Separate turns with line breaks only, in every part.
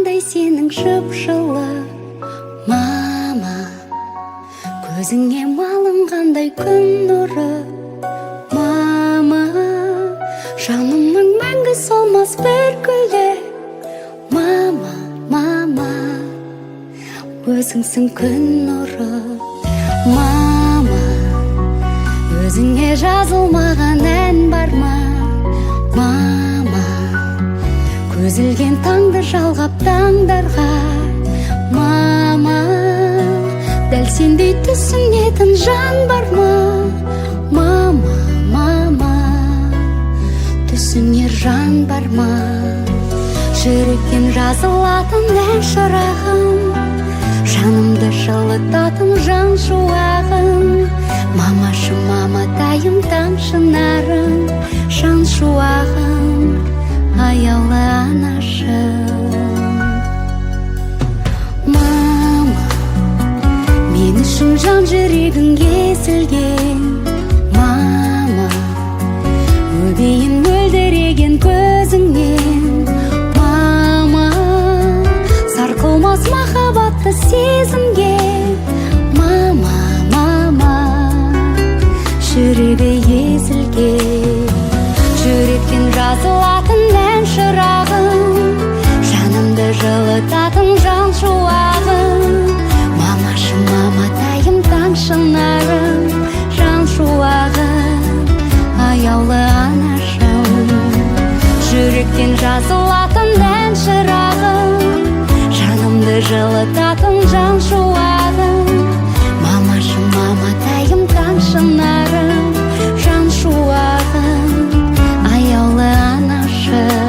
қандай сенің жып-жылы мама, көзіңе малынғандай күн нұры мама, жанымның мәңгі солмас бір гүлі мама, мама, өзіңсің күн нұры мама, өзіңе жазылмаған ән бар ма мама, көзілген таңды жалғап таңдарға мама, дәл сендей түсінетін жан бар ма мама, мама, түсінер жан бар ма? Жүректен жазылатын ән шырағым, жанымды жылытатын жан шуағым, мамашы маматайым таң шынарым, жан шуағым, аяулы анашым. Мама, мен үшін жан жүрегің езілген мама, өбейін мөлдіреген көзіңнен мама, сарқылмас махаббатты сезімге мама, мама, жүрегі езілген. Жүректен жазылатын ән шырағым, жанымды жылытатын жан шуағым, мамашы маматайым таң шынарым, жан шуағым, аяулы анашым. Жүректен жазылатын ән шырағым, жанымды жылытатын жан шуағым, мамашы маматайым таң шынарым, жан шуағым, аяулы анашым.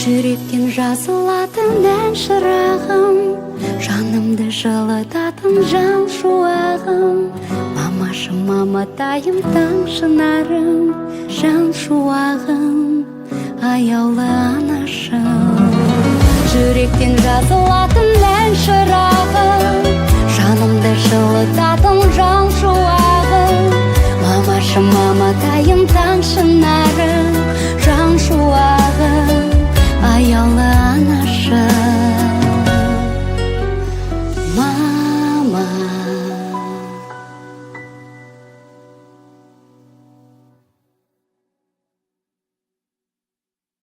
Жүректен жазылатын ән шырағым, жанымды жылытатын жан шуағым, мамашы маматайым таң шынарым, жан шуағым, аяулы анашым. Жүректен жазылатын ән шырағым, жанымды жылытатын жан шуағым, мамашы маматайым таң шынарым, жан шуағым, аяулы